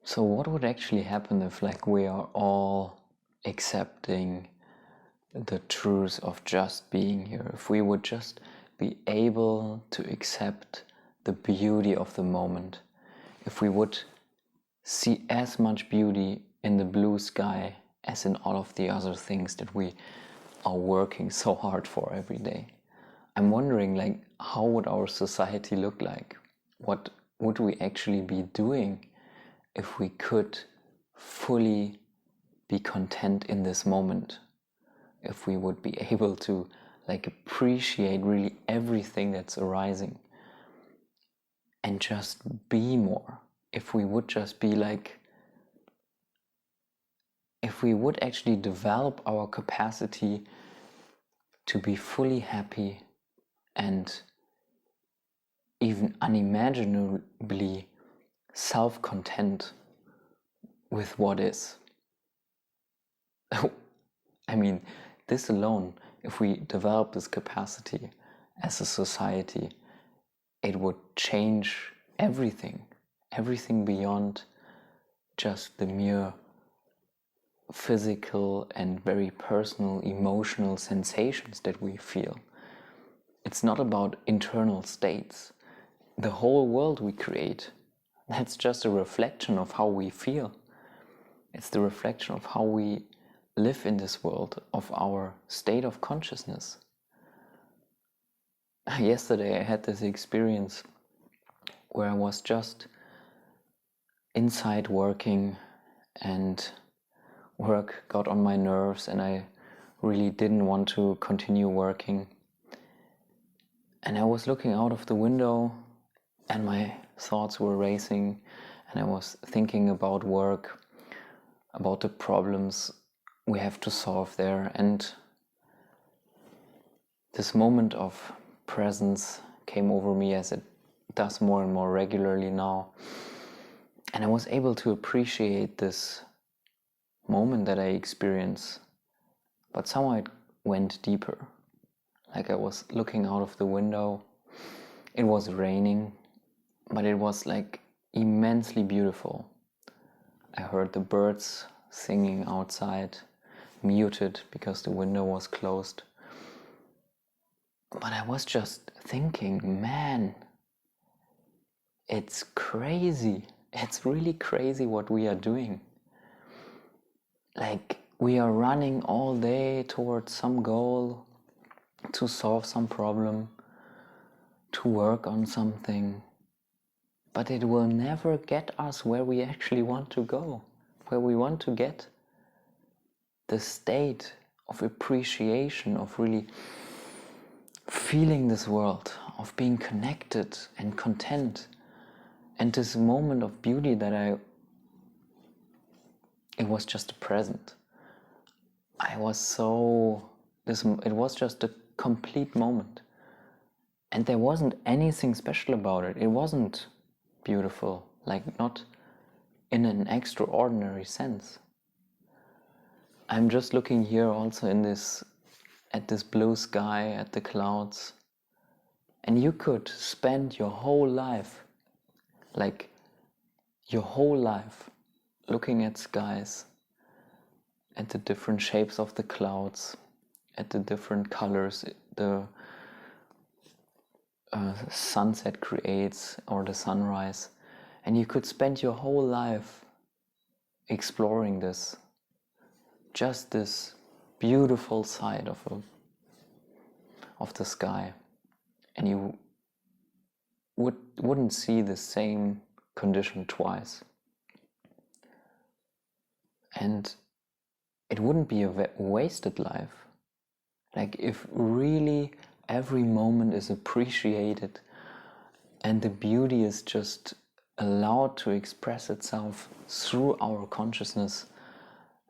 So what would actually happen if like we are all accepting the truth of just being here? If we would just be able to accept the beauty of the moment, if we would see as much beauty in the blue sky as in all of the other things that we are working so hard for every day. I'm wondering, like, how would our society look like? What would we actually be doing if we could fully be content in this moment? If we would be able to like appreciate really everything that's arising and just be more. If we would just be like, if we would actually develop our capacity to be fully happy and even unimaginably self-content with what is. I mean, this alone, if we develop this capacity as a society, it would change everything beyond just the mere physical and very personal emotional sensations that we feel. It's not about internal states. The whole world we create, that's just a reflection of how we feel. It's the reflection of how we live in this world, of our state of consciousness. Yesterday I had this experience where I was just inside working and work got on my nerves and I really didn't want to continue working. And I was looking out of the window and my thoughts were racing and I was thinking about work, about the problems we have to solve there. And this moment of presence came over me, as it does more and more regularly now. And I was able to appreciate this moment that I experience, but somehow it went deeper. Like I was looking out of the window, it was raining, but it was like immensely beautiful. I heard the birds singing outside, muted because the window was closed. But I was just thinking, man, it's crazy. It's really crazy what we are doing. Like, we are running all day towards some goal, to solve some problem, to work on something, but it will never get us where we actually want to go, where we want to get the state of appreciation, of really feeling this world, of being connected and content, and this moment of beauty that it was just a present. It was just a complete moment. And there wasn't anything special about it. It wasn't beautiful, like not in an extraordinary sense. I'm just looking here also at this blue sky, at the clouds. And you could spend your whole life, like your whole life, looking at skies, at the different shapes of the clouds, at the different colors the sunset creates or the sunrise, and you could spend your whole life exploring this, just this beautiful side of the sky, and you wouldn't see the same condition twice, and it wouldn't be a wasted life. Like, if really every moment is appreciated and the beauty is just allowed to express itself through our consciousness,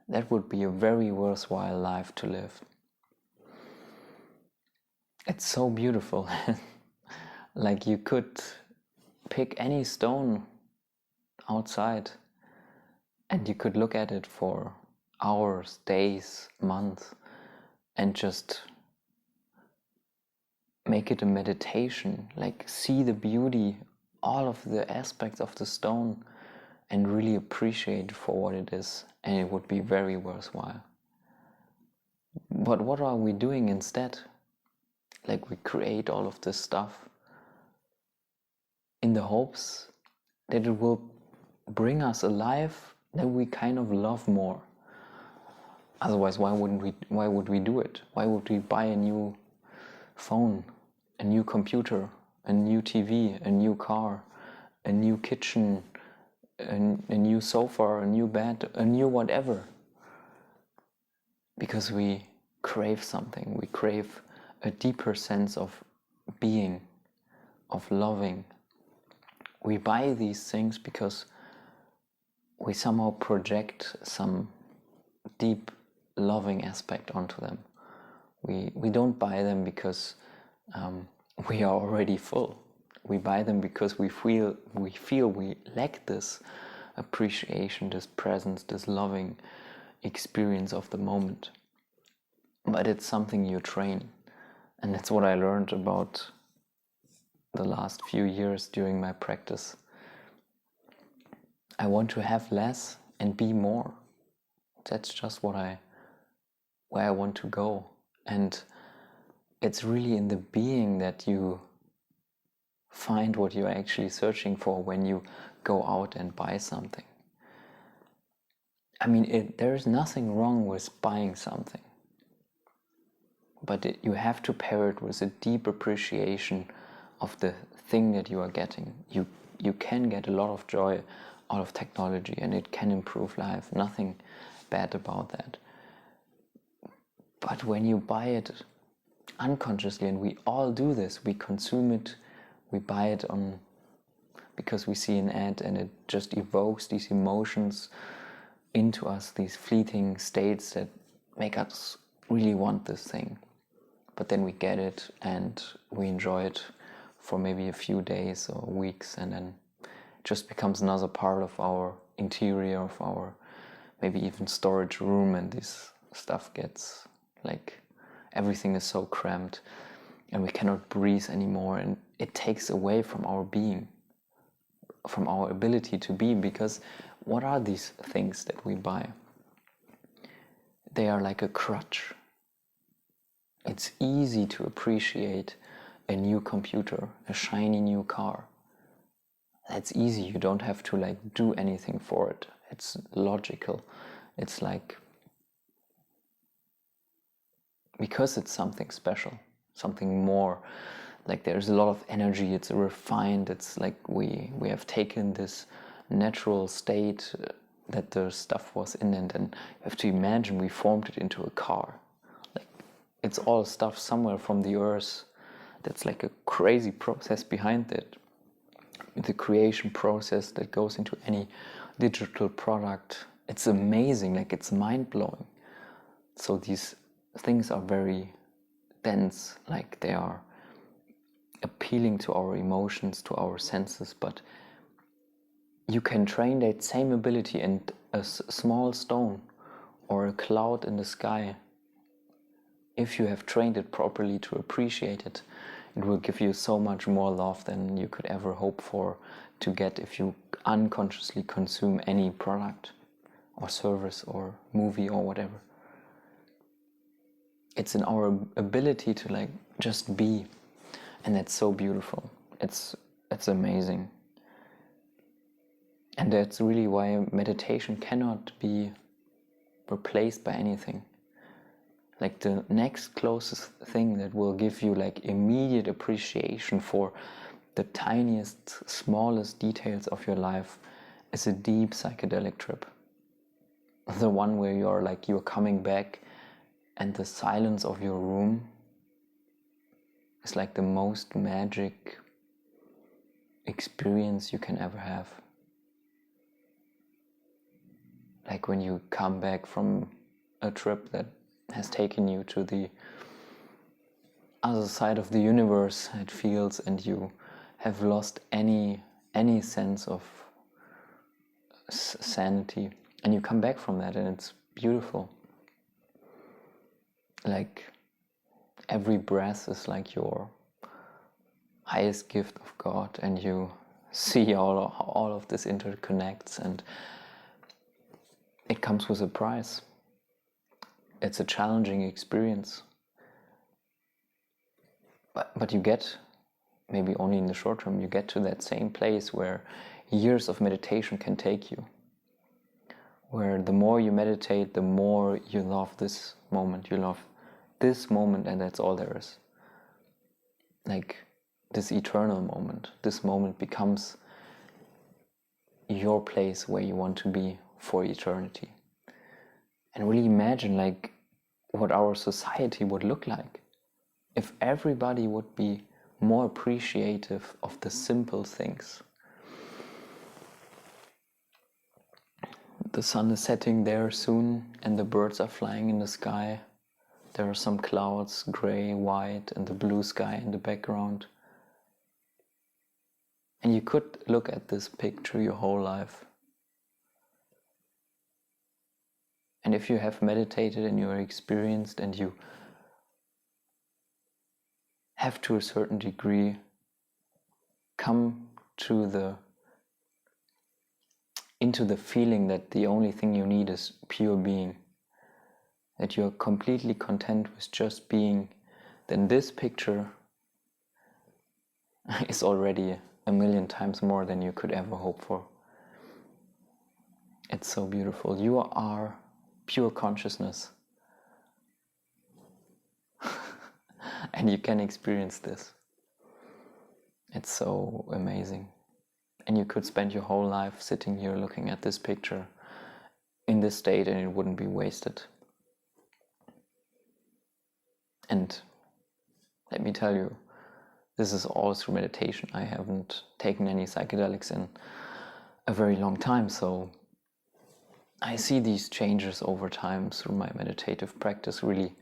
that would be a very worthwhile life to live. It's so beautiful. Like, you could pick any stone outside and you could look at it for hours, days, months, and just make it a meditation, like see the beauty, all of the aspects of the stone, and really appreciate it for what it is, and it would be very worthwhile. But what are we doing instead? Like, we create all of this stuff in the hopes that it will bring us a life that we kind of love more. Otherwise, why would we do it? Why would we buy a new phone, a new computer, a new TV, a new car, a new kitchen, a new sofa, a new bed, a new whatever? Because we crave something. We crave a deeper sense of being, of loving. We buy these things because we somehow project some deep loving aspect onto them. We don't buy them because we are already full. We buy them because we feel we lack this appreciation, this presence, this loving experience of the moment. But it's something you train, and that's what I learned about the last few years during my practice. I want to have less and be more. That's just where I want to go. And it's really in the being that you find what you're actually searching for when you go out and buy something. I mean, there's nothing wrong with buying something, but you have to pair it with a deep appreciation of the thing that you are getting. You can get a lot of joy out of technology, and it can improve life. Nothing bad about that. But when you buy it unconsciously, and we all do this, we consume it, we buy it because we see an ad and it just evokes these emotions into us, these fleeting states that make us really want this thing. But then we get it and we enjoy it for maybe a few days or weeks, and then it just becomes another part of our interior, of our maybe even storage room, and this stuff gets like, everything is so cramped and we cannot breathe anymore, and it takes away from our being, from our ability to be. Because what are these things that we buy? They are like a crutch. It's easy to appreciate a new computer, a shiny new car. That's easy. You don't have to like do anything for it. It's logical. It's like, because it's something special, something more. Like, there's a lot of energy, it's refined, it's like we have taken this natural state that the stuff was in, and then you have to imagine we formed it into a car. Like, it's all stuff somewhere from the earth. That's like a crazy process behind it. The creation process that goes into any digital product. It's amazing, like, it's mind-blowing. So these things are very dense, like they are appealing to our emotions, to our senses, but you can train that same ability, and a small stone or a cloud in the sky, if you have trained it properly to appreciate it, it will give you so much more love than you could ever hope for to get if you unconsciously consume any product or service or movie or whatever. It's in our ability to like just be, and that's so beautiful. It's amazing. And that's really why meditation cannot be replaced by anything. Like, the next closest thing that will give you like immediate appreciation for the tiniest, smallest details of your life is a deep psychedelic trip. The one where you're coming back, and the silence of your room is like the most magic experience you can ever have. Like, when you come back from a trip that has taken you to the other side of the universe, it feels, and you have lost any sense of sanity, and you come back from that, and it's beautiful. Like, every breath is like your highest gift of God, and you see all of this interconnects, and it comes with a price. It's a challenging experience, but you get, maybe only in the short term, you get to that same place where years of meditation can take you, where the more you meditate, the more you love this moment. You love this moment, and that's all there is. Like this eternal moment. This moment becomes your place where you want to be for eternity. And really imagine like what our society would look like if everybody would be more appreciative of the simple things. The sun is setting there soon, and the birds are flying in the sky. There are some clouds, gray, white, and the blue sky in the background. And you could look at this picture your whole life. And if you have meditated and you are experienced and you have to a certain degree come into the feeling that the only thing you need is pure being, that you're completely content with just being, then this picture is already 1,000,000 times more than you could ever hope for. It's so beautiful. You are pure consciousness. And you can experience this. It's so amazing. And you could spend your whole life sitting here looking at this picture in this state, and it wouldn't be wasted. And let me tell you, this is all through meditation. I haven't taken any psychedelics in a very long time, so I see these changes over time through my meditative practice really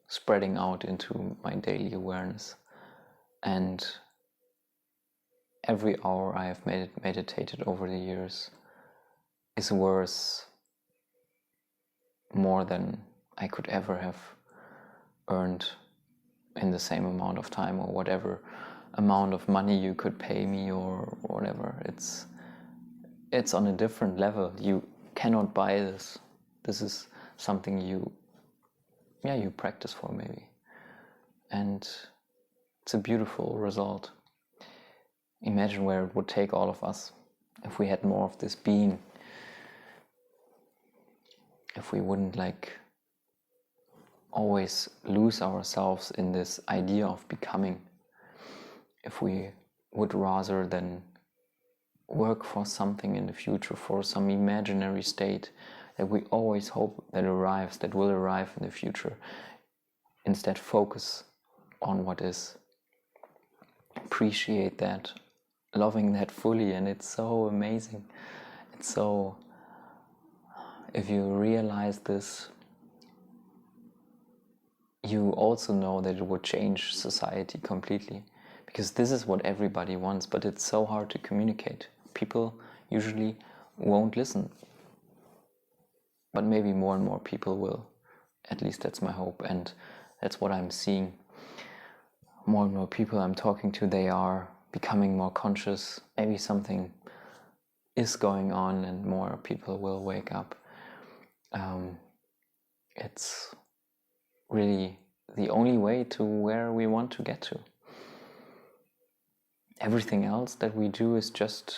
spreading out into my daily awareness. And every hour I have meditated over the years is worth more than I could ever have earned in the same amount of time, or whatever amount of money you could pay me, or whatever. It's on a different level. You cannot buy this. This is something you practice for, maybe. And it's a beautiful result. Imagine where it would take all of us if we had more of this being. If we wouldn't always lose ourselves in this idea of becoming. If we would, rather than work for something in the future, for some imaginary state that we always hope that will arrive in the future, instead focus on what is, appreciate that, loving that fully. And it's so amazing. It's so, if you realize this, you also know that it would change society completely, because this is what everybody wants, but it's so hard to communicate. People usually won't listen, but maybe more and more people will. At least that's my hope, and that's what I'm seeing. More and more people I'm talking to, they are becoming more conscious. Maybe something is going on and more people will wake up. It's really the only way to where we want to get to. Everything else that we do is just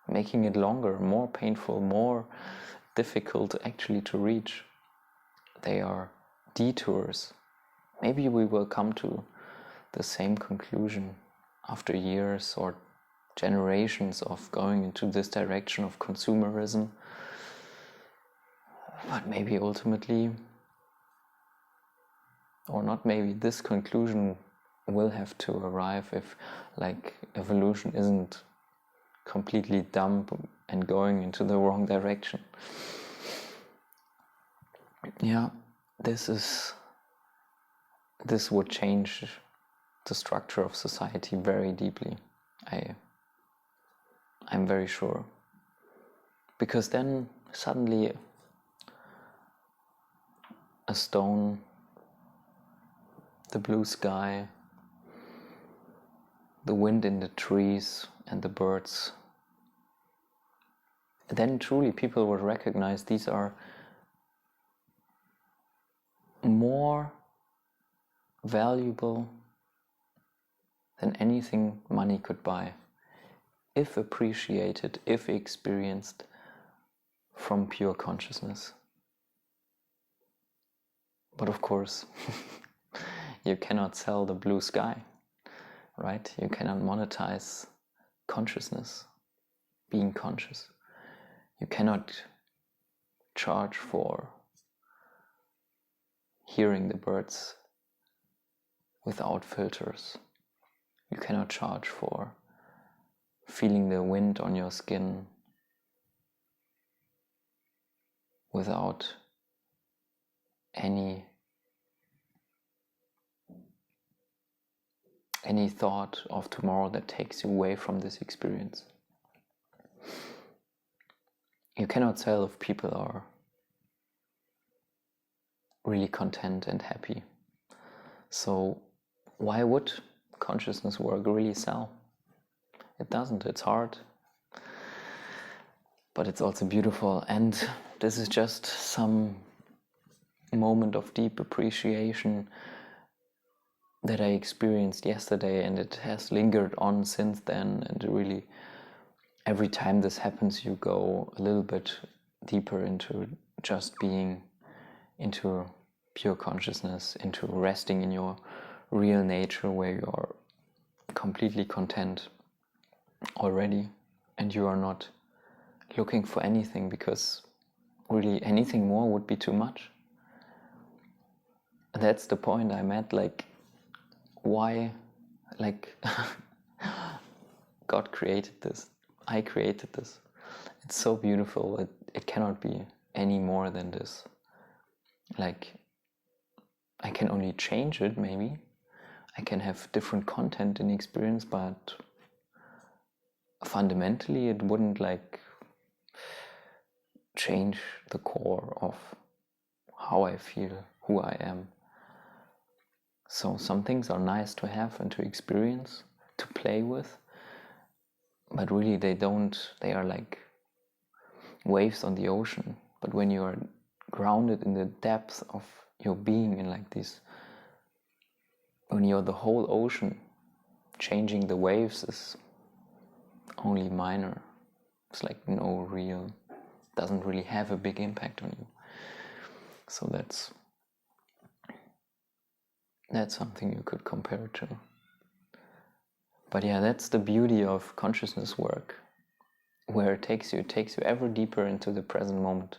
making it longer, more painful, more difficult actually to reach. They are detours. Maybe we will come to the same conclusion after years or generations of going into this direction of consumerism. But maybe ultimately, or not maybe, this conclusion will have to arrive if evolution isn't completely dumb and going into the wrong direction. Yeah, this would change the structure of society very deeply. I'm very sure. Because then suddenly a stone, the blue sky, the wind in the trees and the birds, then truly people would recognize these are more valuable than anything money could buy, if appreciated, if experienced from pure consciousness. But of course, you cannot sell the blue sky, right? You cannot monetize consciousness, being conscious. You cannot charge for hearing the birds without filters. You cannot charge for feeling the wind on your skin without any thought of tomorrow that takes you away from this experience. You cannot tell if people are really content and happy. So why would consciousness work really sell? It doesn't. It's hard, but it's also beautiful. And this is just some moment of deep appreciation that I experienced yesterday, and it has lingered on since then. And really, every time this happens, you go a little bit deeper into just being, into pure consciousness, into resting in your real nature, where you are completely content already, and you are not looking for anything, because really anything more would be too much. That's the point I'm at. Like, why, like, God created this, I created this. It's so beautiful. It cannot be any more than this. Like, I can only change it, maybe. I can have different content in experience, but fundamentally it wouldn't like change the core of how I feel, who I am. So some things are nice to have and to experience, to play with, but really they are like waves on the ocean. But when you are grounded in the depth of your being, in like this, when you're the whole ocean, changing the waves is only minor. It's like no real, doesn't really have a big impact on you. So that's something you could compare it to. But yeah, that's the beauty of consciousness work, where it takes you ever deeper into the present moment,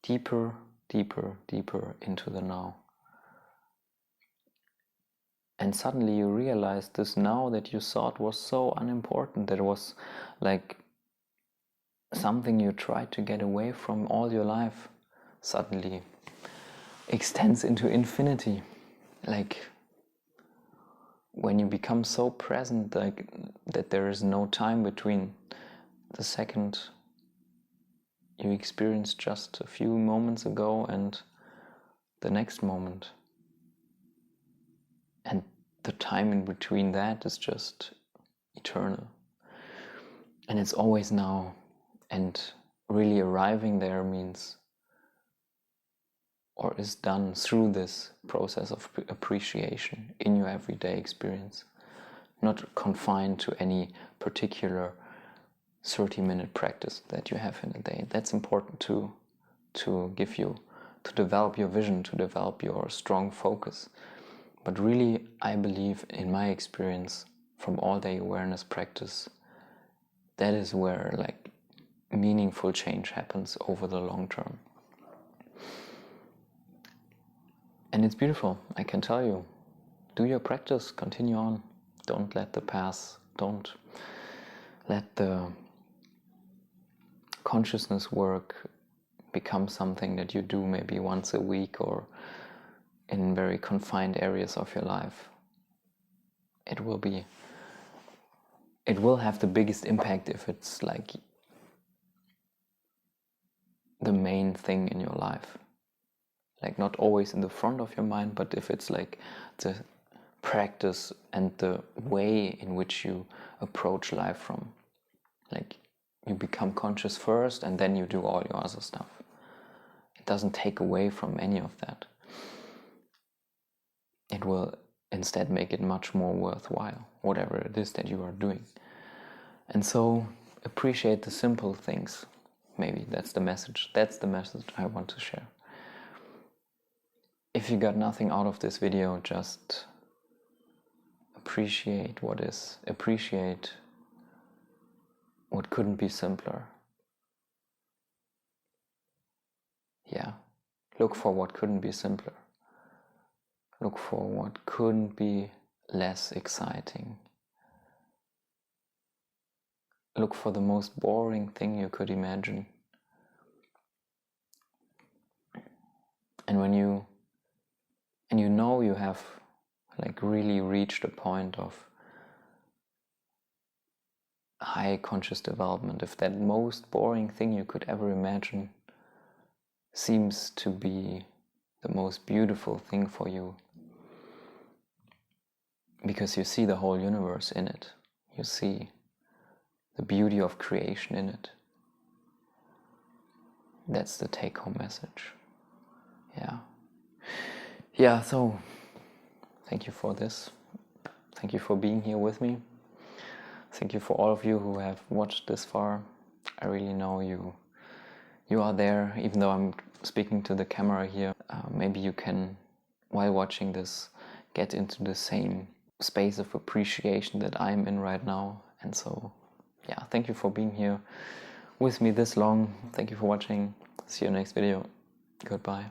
deeper, deeper, deeper into the now. And suddenly you realize this now that you thought was so unimportant, that it was like something you tried to get away from all your life, suddenly extends into infinity. Like, when you become so present, like that there is no time between the second you experienced just a few moments ago and the next moment. And the time in between that is just eternal. And it's always now. And really arriving there means, or is done through this process of appreciation in your everyday experience, not confined to any particular 30-minute practice that you have in a day. That's important to give you, to develop your vision, to develop your strong focus. But really, I believe, in my experience from all-day awareness practice, that is where like meaningful change happens over the long term. And it's beautiful, I can tell you. Do your practice, continue on. Don't let the past, don't let the consciousness work become something that you do maybe once a week or in very confined areas of your life. It will have the biggest impact if it's like the main thing in your life. Like, not always in the front of your mind, but if it's like the practice and the way in which you approach life from. Like, you become conscious first and then you do all your other stuff. It doesn't take away from any of that. It will instead make it much more worthwhile, whatever it is that you are doing. And so appreciate the simple things. Maybe that's the message. That's the message I want to share. If you got nothing out of this video, just appreciate what is. Appreciate what couldn't be simpler. Yeah. Look for what couldn't be simpler. Look for what couldn't be less exciting. Look for the most boring thing you could imagine. And when you know you have like really reached a point of high conscious development, if that most boring thing you could ever imagine seems to be the most beautiful thing for you, because you see the whole universe in it, you see the beauty of creation in it. That's the take-home message. Yeah, so thank you for this. Thank you for being here with me. Thank you for all of you who have watched this far. I really know you are there, even though I'm speaking to the camera here. Maybe you can, while watching this, get into the same space of appreciation that I'm in right now. And so, yeah, thank you for being here with me this long. Thank you for watching. See you next video. Goodbye.